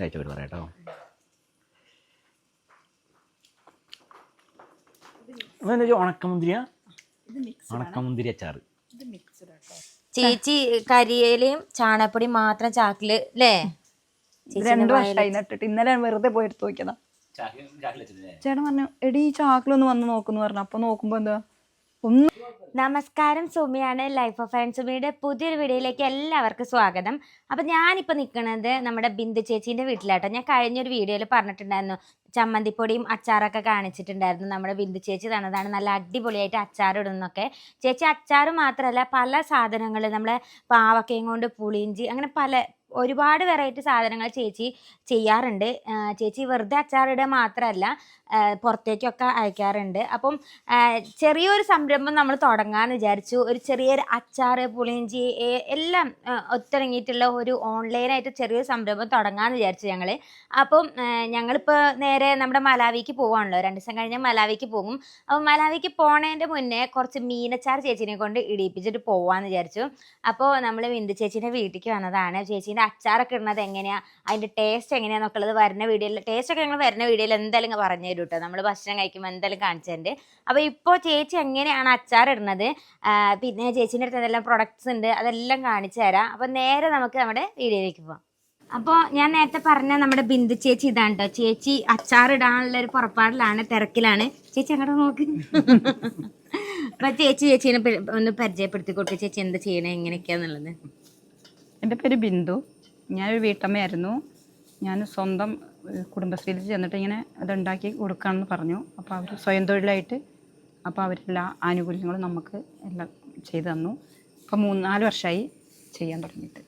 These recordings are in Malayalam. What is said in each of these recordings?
കഴിച്ചിട്ട് പറയാട്ടോ. ഉണക്കമുന്തിരി അച്ചാറ്. ചേച്ചി കരിയിലയും ചാണകപ്പൊടി മാത്രം ചാക്കില് അല്ലേ? 2 വർഷമായി നട്ടിട്ട്. ഇന്നലെ വെറുതെ പോയി എടുത്ത് നോക്കിയതാ. ചേട്ടൻ പറഞ്ഞു എടി ചാക്കിലൊന്ന് വന്ന് നോക്കുന്നു പറഞ്ഞു. അപ്പൊ നോക്കുമ്പോ എന്താ ഒന്ന്. നമസ്കാരം, സുമിയാണ്. ലൈഫ് ഓഫ് ആൻഡ് സുമിയുടെ പുതിയൊരു വീഡിയോയിലേക്ക് എല്ലാവർക്കും സ്വാഗതം. അപ്പം ഞാനിപ്പോൾ നിൽക്കുന്നത് നമ്മുടെ ബിന്ദു ചേച്ചീൻ്റെ വീട്ടിലാട്ടോ. ഞാൻ കഴിഞ്ഞൊരു വീഡിയോയിൽ പറഞ്ഞിട്ടുണ്ടായിരുന്നു, ചമ്മന്തിപ്പൊടിയും അച്ചാറൊക്കെ കാണിച്ചിട്ടുണ്ടായിരുന്നു. നമ്മുടെ ബിന്ദു ചേച്ചി തന്നതാണ്, നല്ല അടിപൊളിയായിട്ട് അച്ചാർ ഇടുന്നൊക്കെ. ചേച്ചി അച്ചാർ മാത്രമല്ല പല സാധനങ്ങൾ, നമ്മളെ പാവക്കയും കൊണ്ട് പുളിയിഞ്ചി, അങ്ങനെ ഒരുപാട് വെറൈറ്റി സാധനങ്ങൾ ചേച്ചി ചെയ്യാറുണ്ട്. ചേച്ചി വെറുതെ അച്ചാറിടുക മാത്രമല്ല പുറത്തേക്കൊക്കെ അയക്കാറുണ്ട്. അപ്പം ചെറിയൊരു സംരംഭം നമ്മൾ തുടങ്ങാമെന്ന് വിചാരിച്ചു. ഒരു ചെറിയൊരു അച്ചാർ, പുളിയിഞ്ചി എല്ലാം ഒത്തിണങ്ങിയിട്ടുള്ള ഒരു ഓൺലൈനായിട്ട് ചെറിയൊരു സംരംഭം തുടങ്ങാമെന്ന് വിചാരിച്ചു ഞങ്ങൾ. അപ്പം ഞങ്ങളിപ്പോൾ നേരെ നമ്മുടെ മലാവിക്ക് പോവാണല്ലോ, 2 ദിവസം കഴിഞ്ഞാൽ മലാവിക്ക് പോകും. അപ്പം മലാവിക്ക് പോണതിൻ്റെ മുന്നേ കുറച്ച് മീനച്ചാർ ചേച്ചീനെ കൊണ്ട് ഇടിയിപ്പിച്ചിട്ട് പോവാമെന്ന് വിചാരിച്ചു. അപ്പോൾ നമ്മൾ ബിന്ദു ചേച്ചീൻ്റെ വീട്ടിലേക്ക് വന്നതാണ്. ചേച്ചീൻ്റെ അച്ചാറൊക്കെ ഇടുന്നത് എങ്ങനെയാണ്, അതിൻ്റെ ടേസ്റ്റ് എങ്ങനെയാണെന്നൊക്കെ ഉള്ളത് വരുന്ന വീഡിയോയിൽ, ടേസ്റ്റൊക്കെ ഞങ്ങൾ വരുന്ന വീഡിയോയിൽ എന്തായാലും പറഞ്ഞു തരും കേട്ടോ. നമ്മൾ ഭക്ഷണം കഴിക്കുമ്പോൾ എന്തായാലും കാണിച്ചിട്ടുണ്ട്. അപ്പോൾ ഇപ്പോൾ ചേച്ചി എങ്ങനെയാണ് അച്ചാർ ഇടുന്നത്, പിന്നെ ചേച്ചീൻ്റെ അടുത്ത് എന്തെല്ലാം പ്രൊഡക്ട്സ് ഉണ്ട് അതെല്ലാം കാണിച്ചു തരാം. അപ്പോൾ നേരെ നമുക്ക് നമ്മുടെ വീഡിയോയിലേക്ക് പോകാം. അപ്പോൾ ഞാൻ നേരത്തെ പറഞ്ഞ നമ്മുടെ ബിന്ദു ചേച്ചി ഇതാണ് കേട്ടോ. ചേച്ചി അച്ചാർ ഇടാനുള്ളൊരു പുറപ്പാടിലാണ്, തിരക്കിലാണ്. ചേച്ചി അങ്ങോട്ട് നോക്ക്. അപ്പോൾ ചേച്ചീനെ ഒന്ന് പരിചയപ്പെടുത്തി കൊടുക്കുക. ചേച്ചി എന്താ ചെയ്യണേ, എങ്ങനെയൊക്കെയാന്നുള്ളത്. എൻ്റെ പേര് ബിന്ദു. ഞാനൊരു വീട്ടമ്മയായിരുന്നു. ഞാൻ സ്വന്തം കുടുംബശ്രീയിൽ ചെന്നിട്ട് ഇങ്ങനെ അതുണ്ടാക്കി കൊടുക്കാമെന്ന് പറഞ്ഞു. അപ്പോൾ അവർ സ്വയം തൊഴിലായിട്ട്, അപ്പോൾ അവരെല്ലാ ആനുകൂല്യങ്ങളും നമുക്ക് എല്ലാം ചെയ്തു തന്നു. ഇപ്പോൾ 3-4 വർഷമായി ചെയ്യാൻ തുടങ്ങിയിട്ട്.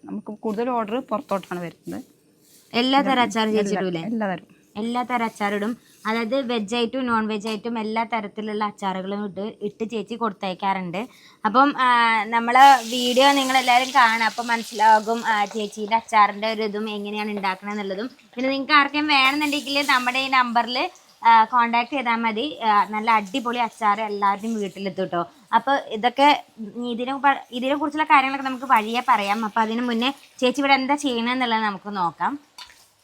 നമുക്ക് കൂടുതൽ ഓർഡർ പുറത്തോട്ടാണ് വരുന്നത്. എല്ലാ തരം അച്ചാർ ചേച്ചിടൂലേ? എല്ലാ തരം അച്ചാറിടും. അതായത് വെജ് ആയിട്ടും നോൺ വെജ് ആയിട്ടും എല്ലാ തരത്തിലുള്ള അച്ചാറുകളും ഇട്ട് ചേച്ചി കൊടുത്തയക്കാറുണ്ട്. അപ്പം നമ്മളെ വീഡിയോ നിങ്ങളെല്ലാവരും കാണാം, അപ്പം മനസ്സിലാകും ചേച്ചീൻ്റെ അച്ചാറിൻ്റെ ഒരു ഇതും എങ്ങനെയാണ് ഉണ്ടാക്കണം എന്നുള്ളതും. പിന്നെ നിങ്ങൾക്ക് ആർക്കും വേണമെന്നുണ്ടെങ്കിൽ നമ്മുടെ ഈ നമ്പറിൽ കോണ്ടാക്ട് ചെയ്താൽ മതി. നല്ല അടിപൊളി അച്ചാർ എല്ലാവരുടെയും വീട്ടിലെത്തും കേട്ടോ. അപ്പോൾ ഇതൊക്കെ ഇതിനെ കുറിച്ചുള്ള കാര്യങ്ങളൊക്കെ നമുക്ക് വഴിയെ പറയാം. അപ്പോൾ അതിന് മുന്നേ ചേച്ചി ഇവിടെ എന്താ ചെയ്യണമെന്നുള്ളത് നമുക്ക് നോക്കാം.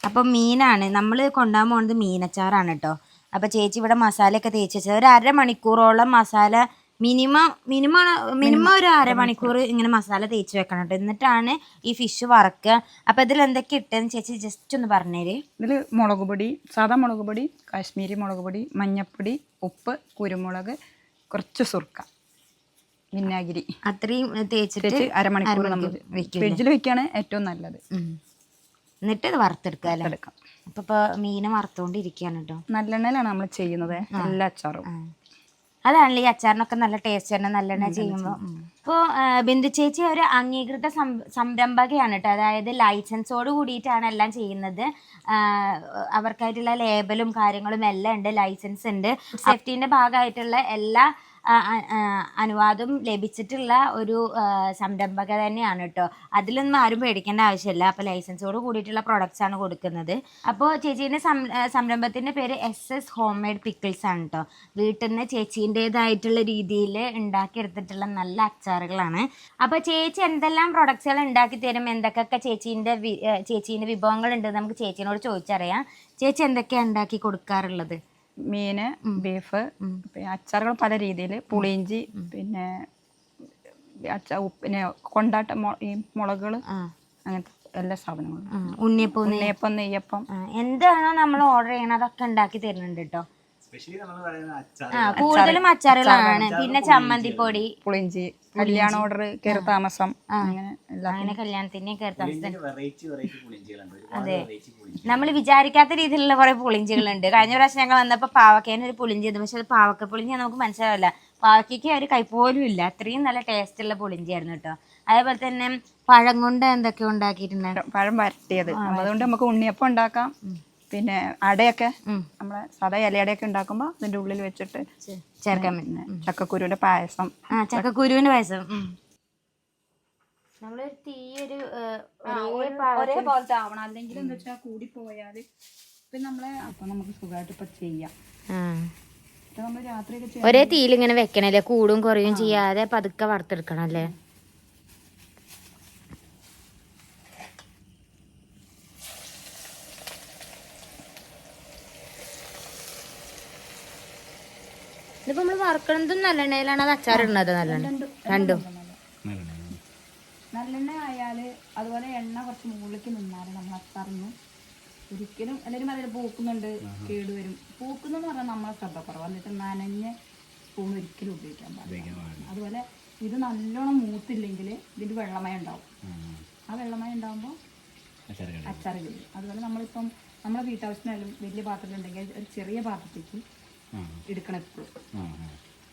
അപ്പം മീനാണ് നമ്മൾ കൊണ്ടുപോകാൻ പോകുന്നത്, മീനച്ചാറാണ് കേട്ടോ. അപ്പോൾ ചേച്ചി ഇവിടെ മസാലയൊക്കെ തേച്ച് വെച്ചത് ഒരു 1/2 മണിക്കൂറോളം മസാല മിനിമം ഒരു 1/2 മണിക്കൂർ ഇങ്ങനെ മസാല തേച്ച് വെക്കണം കേട്ടോ. എന്നിട്ടാണ് ഈ ഫിഷ് വറക്കുക. അപ്പോൾ ഇതിൽ എന്തൊക്കെ ഇട്ടെന്ന് ചേച്ചി ജസ്റ്റ് ഒന്ന് പറഞ്ഞേര്. ഇതിൽ മുളക് പൊടി, സാധാ മുളക് പൊടി, കാശ്മീരി മുളക് പൊടി, മഞ്ഞൾപ്പൊടി, ഉപ്പ്, കുരുമുളക്, കുറച്ച് സുർക്ക, വിനാഗിരി, അത്രയും തേച്ചിട്ട് 1/2 മണിക്കൂർ നമ്മൾ ഫ്രിഡ്ജിൽ വെക്കുകയാണ് ഏറ്റവും നല്ലത്. എന്നിട്ട് ഇത് വറുത്തെടുക്കാം. അപ്പൊ ഇപ്പൊ മീന് വറുത്തോണ്ടിരിക്കുകയാണ് കേട്ടോ. നല്ലെണ്ണയിലാണ് നമ്മൾ ചെയ്യുന്നത് എല്ലാ അച്ചാറും. അതാണല്ലോ ഈ അച്ചാറിനൊക്കെ നല്ല ടേസ്റ്റ് ആണ് നല്ലെണ്ണ ചെയ്യുമ്പോൾ. ഇപ്പോൾ ബിന്ദു ചേച്ചി ഒരു അംഗീകൃത സംരംഭകയാണ് കേട്ടോ. അതായത് ലൈസൻസോട് കൂടിയിട്ടാണ് എല്ലാം ചെയ്യുന്നത്. അവർക്കായിട്ടുള്ള ലേബലും കാര്യങ്ങളും എല്ലാം ഉണ്ട്, ലൈസൻസ് ഉണ്ട്. സേഫ്റ്റീൻ്റെ ഭാഗമായിട്ടുള്ള എല്ലാ അനുവാദം ലഭിച്ചിട്ടുള്ള ഒരു സംരംഭക തന്നെയാണ് കേട്ടോ. അതിലൊന്നും ആരും പേടിക്കേണ്ട ആവശ്യമില്ല. അപ്പോൾ ലൈസൻസോട് കൂടിയിട്ടുള്ള പ്രൊഡക്ട്സ് ആണ് കൊടുക്കുന്നത്. അപ്പോൾ ചേച്ചീൻ്റെ സംരംഭത്തിൻ്റെ പേര് SS ഹോം മെയ്ഡ് പിക്കിൾസ് ആണ് കേട്ടോ. വീട്ടിൽ നിന്ന് ചേച്ചീൻ്റെതായിട്ടുള്ള രീതിയിൽ ഉണ്ടാക്കിയെടുത്തിട്ടുള്ള നല്ല അച്ചാറുകളാണ്. അപ്പോൾ ചേച്ചി എന്തെല്ലാം പ്രൊഡക്ട്സുകൾ ഉണ്ടാക്കി തരും, എന്തൊക്കെ ചേച്ചീൻ്റെ വിഭവങ്ങളുണ്ട് നമുക്ക് ചേച്ചീനോട് ചോദിച്ചറിയാം. ചേച്ചി എന്തൊക്കെയാണ് ഉണ്ടാക്കി കൊടുക്കാറുള്ളത്? മീന്, ബീഫ്, അച്ചാറുകൾ പല രീതിയിൽ, പുളിയിഞ്ചി, പിന്നെ പിന്നെ കൊണ്ടാട്ട ഈ മുളകുകൾ, അങ്ങനത്തെ എല്ലാ സാധനങ്ങളും, ഉണ്ണിയപ്പം, നെയ്യപ്പം, എന്താണോ നമ്മൾ ഓർഡർ ചെയ്യണത് അതൊക്കെ ഉണ്ടാക്കി തരുന്നുണ്ട് കേട്ടോ. കൂടുതലും അച്ചാറുകളാണ്. പിന്നെ ചമ്മന്തിപ്പൊടി, പുളിയിഞ്ചി, കല്യാണ ഓർഡർ, കയറി താമസം, അങ്ങനെ കല്യാണത്തിന് കയറി താമസം. അതെ, നമ്മൾ വിചാരിക്കാത്ത രീതിയിലുള്ള കുറെ പുളിഞ്ചികളുണ്ട്. കഴിഞ്ഞ പ്രാവശ്യം ഞങ്ങൾ വന്നപ്പോൾ പാവക്കേനെ ഒരു പുളിഞ്ചി ചെയ്തു. പക്ഷെ അത് പാവക്ക പുളിഞ്ചി നമുക്ക് മനസ്സിലാവില്ല. പാവയ്ക്ക് ഒരു കൈ പോലും ഇല്ല, അത്രയും നല്ല ടേസ്റ്റുള്ള പുളിഞ്ചിയായിരുന്നു കേട്ടോ. അതേപോലെ തന്നെ പഴം കൊണ്ട് എന്തൊക്കെയോ ഉണ്ടാക്കിയിട്ടുണ്ട്. പഴം വരട്ടിയത്, അതുകൊണ്ട് നമുക്ക് ഉണ്ണിയപ്പം ഉണ്ടാക്കാം. പിന്നെ അടയൊക്കെ നമ്മളെ സാധാ ഇലയടയൊക്കെ ഉണ്ടാക്കുമ്പോൾ അതിൻ്റെ ഉള്ളിൽ വെച്ചിട്ട് ചേർക്കാൻ പറ്റുന്ന ചക്കക്കുരുവിൻ്റെ പായസം. ചക്കക്കുരുവിൻ്റെ പായസം നമ്മളൊരു ഒരേ പോലത്തെ ആവണം, അല്ലെങ്കിൽ എന്താ വെച്ചാൽ കൂടി പോയാൽ പിന്നെ നമ്മളെ അപ്പം നമുക്ക് സുഖമായിട്ട് ഇപ്പം ചെയ്യാം. നമ്മൾ രാത്രിയൊക്കെ ഒരേ തീയിൽ ഇങ്ങനെ വെക്കണല്ലേ, കൂടും കുറയും ചെയ്യാതെ പതുക്കെ വറുത്തെടുക്കണം അല്ലേ. ഇതിപ്പോ നമ്മള് വറുക്കണതും നല്ലെണ്ണയിലാണ് അത് അച്ചാറിടുന്നത് നല്ലെണ്ണ രണ്ടും നല്ലെണ്ണ ആയാൽ അതുപോലെ എണ്ണ കുറച്ച് മുകളിലേക്ക് നിന്നാൽ നമ്മൾ അച്ചാറിന് ഒരിക്കലും എല്ലാവരും പറയുന്നത് പൂക്കുന്നുണ്ട് കേടുവരും. പൂക്കുന്നെന്ന് പറഞ്ഞാൽ നമ്മളെ ശ്രദ്ധ കുറവ്. എന്നിട്ട് നനഞ്ഞ സ്പൂൺ ഒരിക്കലും ഉപയോഗിക്കാൻ പാടില്ല. അതുപോലെ ഇത് നല്ലോണം മൂത്തില്ലെങ്കിൽ ഇതിൻ്റെ വെള്ളമയം ഉണ്ടാവും. ആ വെള്ളമയം ഉണ്ടാകുമ്പോൾ അച്ചാറ് കഴിയും. അതുപോലെ നമ്മളിപ്പം നമ്മളെ വീട്ടാവശ്യത്തിനായാലും വലിയ പാത്രം ഉണ്ടെങ്കിൽ ഒരു ചെറിയ പാത്രത്തേക്ക് എടുക്കണം എപ്പോഴും.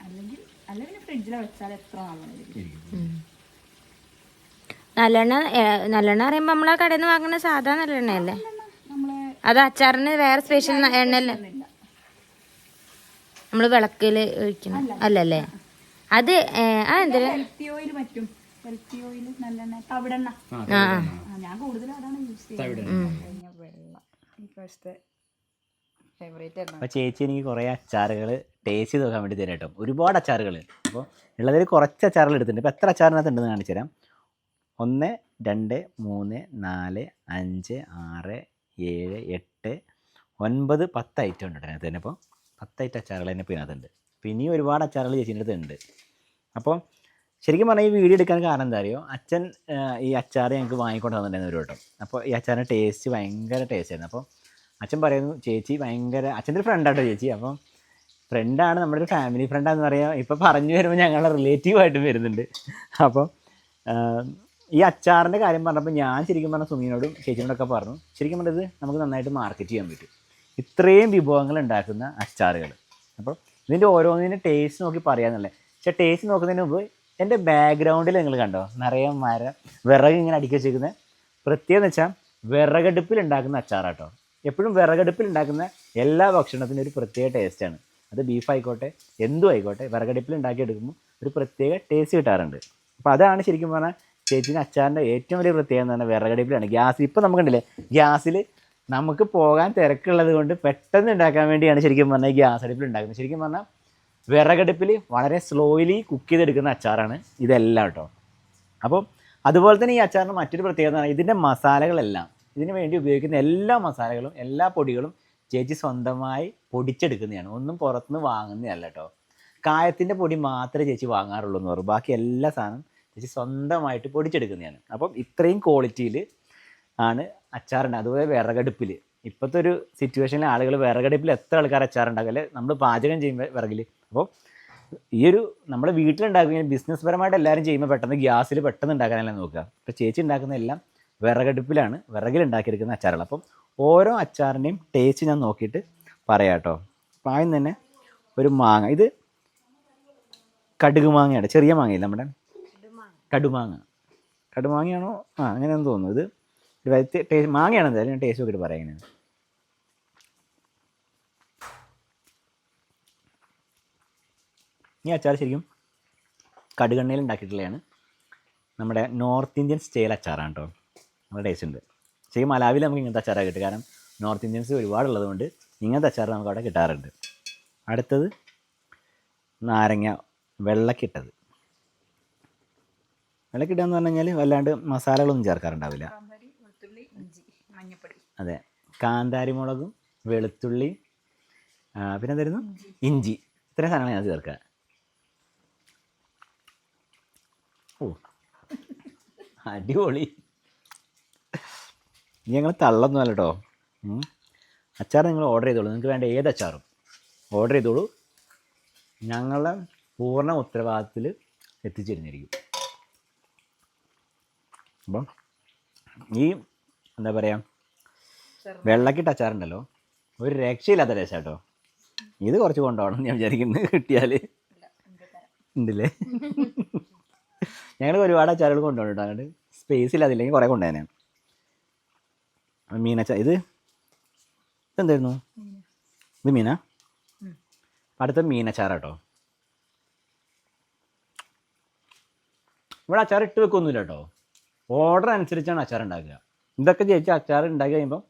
അല്ലെങ്കിൽ പിന്നെ ഫ്രിഡ്ജിൽ വെച്ചാൽ എത്ര നാളാണ്. നല്ലെണ്ണ പറയുമ്പോ നമ്മളെ കടയിൽ നിന്ന് വാങ്ങുന്ന സാധാ നല്ലെണ്ണയല്ലേ? അത് അച്ചാറിന് വേറെ സ്പെഷ്യൽ എണ്ണയല്ലേ നമ്മള് വിളക്കില് ഒഴിക്കണം അല്ലല്ലേ? അത് അതെന്താ ഞാൻ കൂടുതൽ അതാണ് യൂസ് ചെയ്യുന്നത്. അപ്പോൾ ചേച്ചി എനിക്ക് കുറേ അച്ചാറുകൾ ടേസ്റ്റ് ചെയ്ത് നോക്കാൻ വേണ്ടി തരാം കേട്ടോ. ഒരുപാട് അച്ചാറുകൾ. അപ്പോൾ ഉള്ളതിൽ കുറച്ച് അച്ചാറുകൾ എടുത്തിട്ടുണ്ട്. ഇപ്പോൾ എത്ര അച്ചാറിനകത്ത് ഉണ്ടെന്ന് കാണിച്ചു തരാം. 1 2 3 4 5 6 7 8 9 10 ഐറ്റം ഉണ്ട് അതിനകത്ത് തന്നെ. ഇപ്പോൾ 10 ഐറ്റം അച്ചാറുകൾ തന്നെ ഇപ്പോൾ ഇതിനകത്തുണ്ട്. അപ്പോൾ ഇനിയും ഒരുപാട് അച്ചാറുകൾ ചേച്ചീൻ്റെ അടുത്ത് ഉണ്ട്. അപ്പോൾ ശരിക്കും പറഞ്ഞാൽ ഈ വീഡിയോ എടുക്കാൻ കാരണം എന്താ അറിയോ, അച്ഛൻ ഈ അച്ചാർ ഞങ്ങൾക്ക് വാങ്ങിക്കൊണ്ട് വന്നിട്ടുണ്ടായിരുന്നു ഒരു വട്ടം. അപ്പോൾ ഈ അച്ചാറിൻ്റെ ടേസ്റ്റ് ഭയങ്കര ടേസ്റ്റ് ആയിരുന്നു. അപ്പോൾ അച്ഛൻ പറയുന്നു ചേച്ചി ഭയങ്കര, അച്ഛൻ്റെ ഒരു ഫ്രണ്ടാട്ടോ ചേച്ചി. അപ്പം ഫ്രണ്ടാണ്, നമ്മുടെ ഒരു ഫാമിലി ഫ്രണ്ടാന്ന് പറയാം. ഇപ്പോൾ പറഞ്ഞു വരുമ്പോൾ ഞങ്ങളുടെ റിലേറ്റീവായിട്ടും വരുന്നുണ്ട്. അപ്പം ഈ അച്ചാറിൻ്റെ കാര്യം പറഞ്ഞപ്പോൾ ഞാൻ ശരിക്കും പറഞ്ഞാൽ സുമീനോടും ചേച്ചിയോടൊക്കെ പറഞ്ഞു, ശരിക്കും പറഞ്ഞത് നമുക്ക് നന്നായിട്ട് മാർക്കറ്റ് ചെയ്യാൻ പറ്റും ഇത്രയും വിഭവങ്ങൾ ഉണ്ടാക്കുന്ന അച്ചാറുകൾ. അപ്പോൾ ഇതിൻ്റെ ഓരോന്നിൻ്റെ ടേസ്റ്റ് നോക്കി പറയാമെന്നല്ലേ. പക്ഷേ ടേസ്റ്റ് നോക്കുന്നതിന് മുമ്പ് എൻ്റെ ബാക്ക്ഗ്രൗണ്ടിൽ നിങ്ങൾ കണ്ടോ നിറയെ വിറക് ഇങ്ങനെ അടുക്കി വെച്ചിരിക്കുന്നത്. പ്രത്യേകം എന്ന് വെച്ചാൽ വിറകടുപ്പിൽ ഉണ്ടാക്കുന്ന അച്ചാറാട്ടോ. എപ്പോഴും വിറകടുപ്പിൽ ഉണ്ടാക്കുന്ന എല്ലാ ഭക്ഷണത്തിനും ഒരു പ്രത്യേക ടേസ്റ്റാണ്. അത് ബീഫ് ആയിക്കോട്ടെ എന്തും ആയിക്കോട്ടെ, വിറകടുപ്പിൽ ഉണ്ടാക്കിയെടുക്കുമ്പോൾ ഒരു പ്രത്യേക ടേസ്റ്റ് കിട്ടാറുണ്ട്. അപ്പോൾ അതാണ് ശരിക്കും പറഞ്ഞാൽ ചേച്ചീൻ്റെ അച്ചാറിൻ്റെ ഏറ്റവും വലിയ പ്രത്യേകത എന്ന് പറഞ്ഞാൽ വിറകടുപ്പിലാണ്. ഗ്യാസിൽ ഇപ്പോൾ നമുക്കുണ്ടല്ലേ, ഗ്യാസിൽ നമുക്ക് പോകാൻ തിരക്കുള്ളത് കൊണ്ട് പെട്ടെന്ന് ഉണ്ടാക്കാൻ വേണ്ടിയാണ് ശരിക്കും പറഞ്ഞാൽ ഈ ഗ്യാസ് അടുപ്പിൽ ഉണ്ടാക്കുന്നത്. ശരിക്കും പറഞ്ഞാൽ വിറകടുപ്പിൽ വളരെ സ്ലോയിലി കുക്ക് ചെയ്തെടുക്കുന്ന അച്ചാറാണ് ഇതെല്ലാം കേട്ടോ. അപ്പോൾ അതുപോലെ തന്നെ ഈ അച്ചാറിന് മറ്റൊരു പ്രത്യേകത എന്ന് പറഞ്ഞാൽ ഇതിൻ്റെ മസാലകളെല്ലാം, ഇതിന് വേണ്ടി ഉപയോഗിക്കുന്ന എല്ലാ മസാലകളും എല്ലാ പൊടികളും ചേച്ചി സ്വന്തമായി പൊടിച്ചെടുക്കുന്നതാണ്. ഒന്നും പുറത്തുനിന്ന് വാങ്ങുന്നതല്ല കേട്ടോ. കായത്തിൻ്റെ പൊടി മാത്രമേ ചേച്ചി വാങ്ങാറുള്ളൂ എന്ന് പറയും. ബാക്കി എല്ലാ സാധനം ചേച്ചി സ്വന്തമായിട്ട് പൊടിച്ചെടുക്കുന്നതാണ്. അപ്പം ഇത്രയും ക്വാളിറ്റിയിൽ ആണ് അച്ചാറുണ്ട്. അതുപോലെ വിറകടുപ്പിൽ ഇപ്പോഴത്തെ ഒരു സിറ്റുവേഷനിൽ ആളുകൾ വിറകടുപ്പിൽ എത്ര ആൾക്കാർ അച്ചാറുണ്ടാക്കല്ലേ, നമ്മൾ പാചകം ചെയ്യുമ്പോൾ വിറകിൽ. അപ്പോൾ ഈ ഒരു നമ്മുടെ വീട്ടിലുണ്ടാക്കുന്ന ബിസിനസ് പരമായിട്ട് എല്ലാവരും ചെയ്യുമ്പോൾ പെട്ടെന്ന് ഗ്യാസിൽ പെട്ടെന്ന് ഉണ്ടാക്കാനല്ലേ നോക്കുക. ഇപ്പോൾ ചേച്ചി ഉണ്ടാക്കുന്ന എല്ലാം വിറകടുപ്പിലാണ്, വിറകിലുണ്ടാക്കിയെടുക്കുന്ന അച്ചാറുകൾ. അപ്പം ഓരോ അച്ചാറിൻ്റെയും ടേസ്റ്റ് ഞാൻ നോക്കിയിട്ട് പറയാം കേട്ടോ. അപ്പം ആദ്യം തന്നെ ഒരു മാങ്ങ, ഇത് കടുക് മാങ്ങയാണ്, ചെറിയ മാങ്ങയില്ല നമ്മുടെ കടുമാങ്ങ. കടുമാങ്ങയാണോ അങ്ങനെയാണെന്ന് തോന്നുന്നു. ഇത് ടേസ്റ്റ് മാങ്ങയാണ് എന്തായാലും, ഞാൻ ടേസ്റ്റ് നോക്കിയിട്ട് പറയാം എങ്ങനെയാണ്. ഈ അച്ചാർ ശരിക്കും കടുകെണ്ണയിൽ ഉണ്ടാക്കിയിട്ടുള്ളതാണ്. നമ്മുടെ നോർത്ത് ഇന്ത്യൻ സ്റ്റൈൽ അച്ചാറാണ് കേട്ടോ. നല്ല ടേസ്റ്റ് ഉണ്ട്. ശരിക്കും മലാവിൽ നമുക്ക് ഇങ്ങനത്തെ അച്ചാറാണ് കിട്ടുക. കാരണം നോർത്ത് ഇന്ത്യൻസ് ഒരുപാടുള്ളത് കൊണ്ട് ഇങ്ങനത്തെ അച്ചാർ നമുക്ക് അവിടെ കിട്ടാറുണ്ട്. അടുത്തത് നാരങ്ങ വെള്ളക്കിട്ടത്. വെള്ളക്കിട്ടുക എന്ന് പറഞ്ഞു കഴിഞ്ഞാൽ വല്ലാണ്ട് മസാലകളൊന്നും ചേർക്കാറുണ്ടാവില്ല. അതെ, കാന്താരി മുളകും വെളുത്തുള്ളി പിന്നെ എന്തായിരുന്നു, ഇഞ്ചി, ഇത്രയും സാധനങ്ങൾ ഞാൻ ചേർക്കുക. ഓ അടിപൊളി. ഞങ്ങൾ തള്ളൊന്നും അല്ല കേട്ടോ. അച്ചാർ നിങ്ങൾ ഓർഡർ ചെയ്തോളൂ. നിങ്ങൾക്ക് വേണ്ട ഏത് അച്ചാറും ഓർഡർ ചെയ്തോളൂ. ഞങ്ങളുടെ പൂർണ്ണ ഉത്തരവാദിത്തത്തിൽ എത്തിച്ചിരുന്നിരിക്കും. അപ്പം ഈ എന്താ പറയുക, വെള്ളക്കിട്ട അച്ചാറുണ്ടല്ലോ, ഒരു രക്ഷയില്ലാത്ത ടേസ്റ്റ് കേട്ടോ. ഇത് കുറച്ച് കൊണ്ടുപോകണം ഞാൻ വിചാരിക്കുന്നത്, കിട്ടിയാൽ ഉണ്ടല്ലേ. ഞങ്ങൾ ഒരുപാട് അച്ചാറുകൾ കൊണ്ടുപോകണം കേട്ടോ. അതുകൊണ്ട് സ്പേസ് ഇല്ലാതില്ലെങ്കിൽ കുറേ കൊണ്ടുപോകാനാണ്. മീനച്ചാർ, ഇതെന്തായിരുന്നു, ഇത് മീനാ. അടുത്ത മീനച്ചാർ കേട്ടോ. ഇവിടെ അച്ചാർ ഇട്ട് വെക്കൊന്നുമില്ല കേട്ടോ. ഓർഡർ അനുസരിച്ചാണ് അച്ചാർ ഉണ്ടാക്കുക. ഇതൊക്കെ ചേച്ചി അച്ചാർ ഉണ്ടാക്കി കഴിയുമ്പോൾ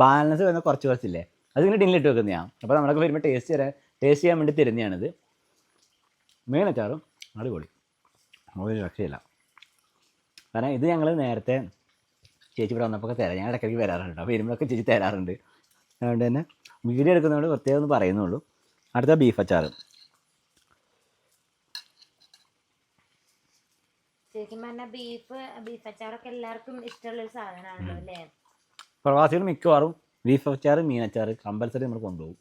ബാലൻസ് വരുന്ന കുറച്ച് കുറച്ചില്ലേ, അതിങ്ങനെ ടിന്നിലിട്ട് വെക്കുന്നതാണ്. അപ്പോൾ നമ്മളൊക്കെ വരുമ്പോൾ ടേസ്റ്റ് ചെയ്യാൻ വേണ്ടി തരുന്നതാണിത്. മീനച്ചാറും അടിപൊളി, ഒരു രക്ഷയില്ല. കാരണം ഇത് ഞങ്ങൾ നേരത്തെ ചേച്ചി ഇവിടെ വന്നപ്പോൾ തരാം. ഞാൻ ഇടയ്ക്കിടയ്ക്ക് വരാറുണ്ട്. അപ്പോൾ വരുമ്പോഴൊക്കെ ചേച്ചി തരാറുണ്ട്. അതുകൊണ്ട് തന്നെ വീഡിയോ എടുക്കുന്നതുകൊണ്ട് പ്രത്യേകം ഒന്ന് പറയുന്നുള്ളൂ. അടുത്ത ബീഫ് അച്ചാർ. ശരിക്കും പറഞ്ഞാൽ ബീഫ് അച്ചാറൊക്കെ എല്ലാവർക്കും ഇഷ്ടമുള്ള ഒരു സാധനമാണല്ലോ അല്ലേ? പ്രവാസികൾ മിക്കവാറും ബീഫ് അച്ചാർ മീനച്ചാർ കമ്പൽസറി നമ്മൾ കൊണ്ടുപോകും.